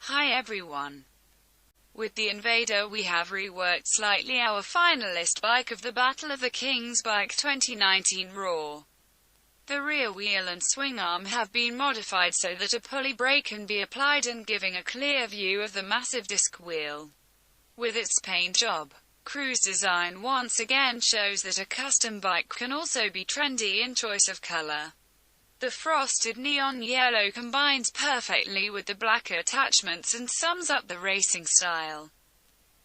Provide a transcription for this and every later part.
Hi everyone. With the Invader we have reworked slightly our finalist bike of the Battle of the Kings Bike 2019 Raw. The rear wheel and swing arm have been modified so that a pulley brake can be applied and giving a clear view of the massive disc wheel. With its paint job, Cruise design once again shows that a custom bike can also be trendy in choice of color. The frosted neon yellow combines perfectly with the black attachments and sums up the racing style.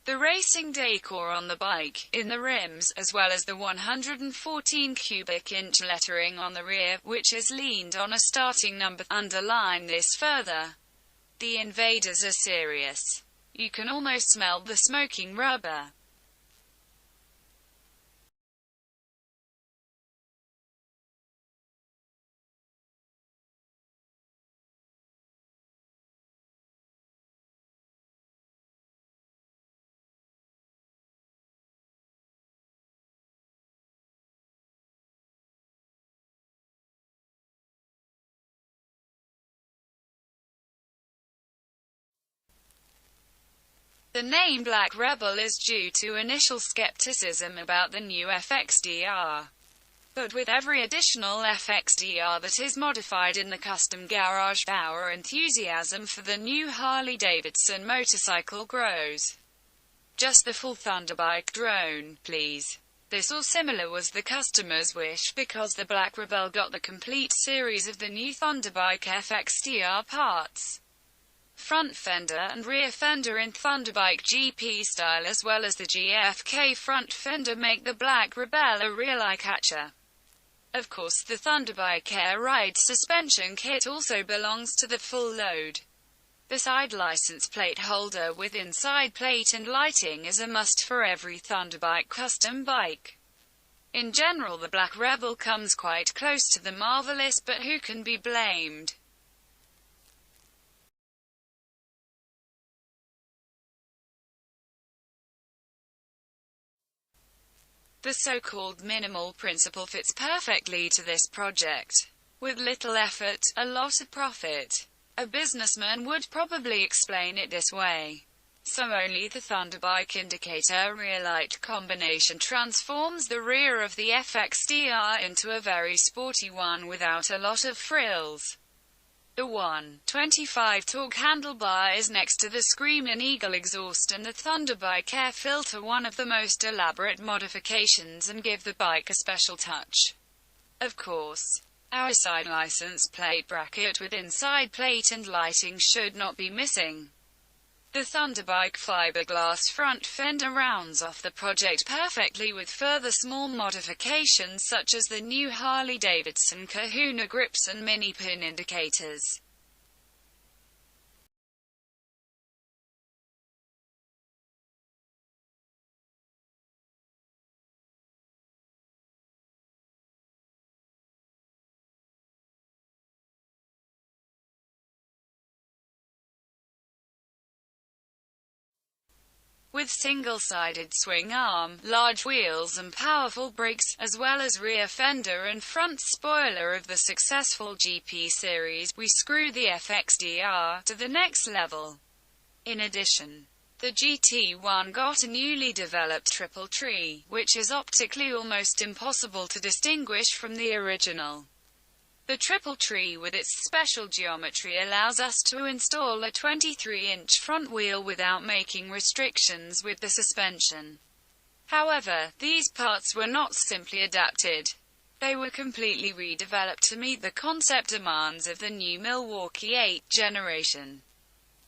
The racing decor on the bike, in the rims, as well as the 114 cubic inch lettering on the rear, which is leaned on a starting number, underline this further. The Invaders are serious. You can almost smell the smoking rubber. The name Black Rebel is due to initial skepticism about the new FXDR. But with every additional FXDR that is modified in the custom garage, our enthusiasm for the new Harley-Davidson motorcycle grows. Just the full Thunderbike drone, please. This or similar was the customer's wish, because the Black Rebel got the complete series of the new Thunderbike FXDR parts. Front fender and rear fender in Thunderbike GP style as well as the GFK front fender make the Black Rebel a real eye-catcher. Of course, the Thunderbike Air Ride suspension kit also belongs to the full load. The side license plate holder with inside plate and lighting is a must for every Thunderbike custom bike. In general, the Black Rebel comes quite close to the marvelous, but who can be blamed? The so-called minimal principle fits perfectly to this project. With little effort, a lot of profit. A businessman would probably explain it this way. So only the Thunderbike indicator rear light combination transforms the rear of the FXDR into a very sporty one without a lot of frills. The 125 torque handlebar is next to the Screamin' Eagle exhaust and the Thunderbike air filter, one of the most elaborate modifications and give the bike a special touch. Of course, our side license plate bracket with inside plate and lighting should not be missing. The Thunderbike fiberglass front fender rounds off the project perfectly with further small modifications such as the new Harley-Davidson Kahuna grips and mini pin indicators. With single-sided swing arm, large wheels and powerful brakes, as well as rear fender and front spoiler of the successful GP series, we screw the FXDR to the next level. In addition, the GT1 got a newly developed triple tree, which is optically almost impossible to distinguish from the original. The triple tree with its special geometry allows us to install a 23-inch front wheel without making restrictions with the suspension. However, these parts were not simply adapted. They were completely redeveloped to meet the concept demands of the new Milwaukee-Eight generation.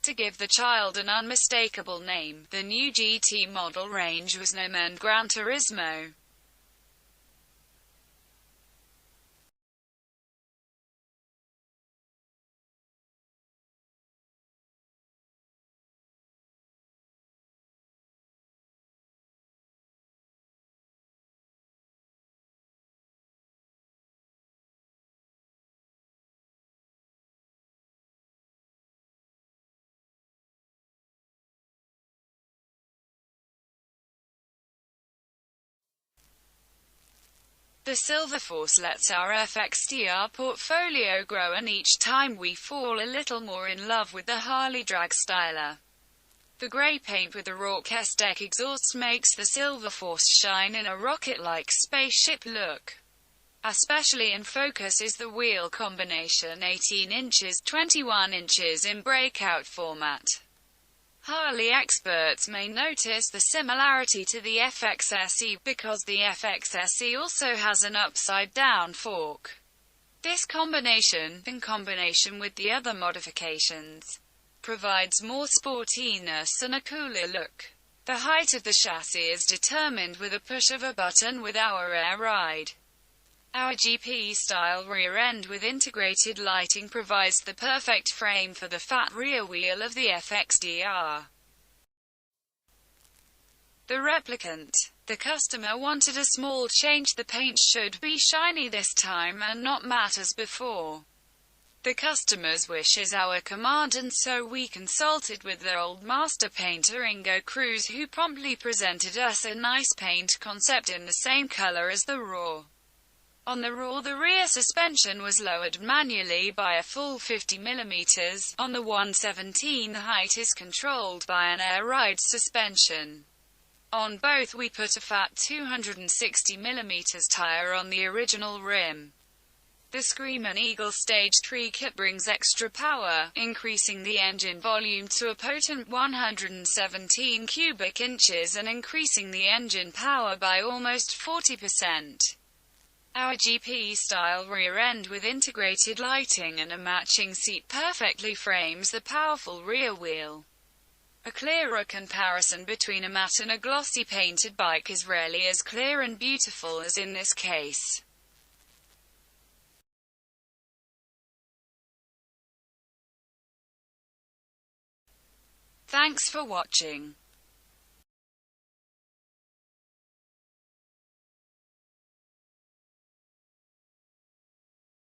To give the child an unmistakable name, the new GT model range was named Gran Turismo. The SILVERFORCE lets our FXDR portfolio grow, and each time we fall a little more in love with the Harley drag styler. The grey paint with the raucous deck exhaust makes the SILVERFORCE shine in a rocket-like spaceship look. Especially in focus is the wheel combination, 18 inches, 21 inches in breakout format. Harley experts may notice the similarity to the FXSE, because the FXSE also has an upside-down fork. This combination, in combination with the other modifications, provides more sportiness and a cooler look. The height of the chassis is determined with a push of a button with our air ride. Our GP-style rear end with integrated lighting provides the perfect frame for the fat rear wheel of the FXDR. The replicant. The customer wanted a small change. The paint should be shiny this time and not matte as before. The customer's wish is our command, and so we consulted with their old master painter Ingo Cruz, who promptly presented us a nice paint concept in the same color as the Raw. On the Raw, the rear suspension was lowered manually by a full 50 mm. On the 117, the height is controlled by an air ride suspension. On both, we put a fat 260 mm tire on the original rim. The Screamin' Eagle Stage 3 kit brings extra power, increasing the engine volume to a potent 117 cubic inches and increasing the engine power by almost 40%. Our GP-style rear end with integrated lighting and a matching seat perfectly frames the powerful rear wheel. A clearer comparison between a matte and a glossy painted bike is rarely as clear and beautiful as in this case. Thanks for watching.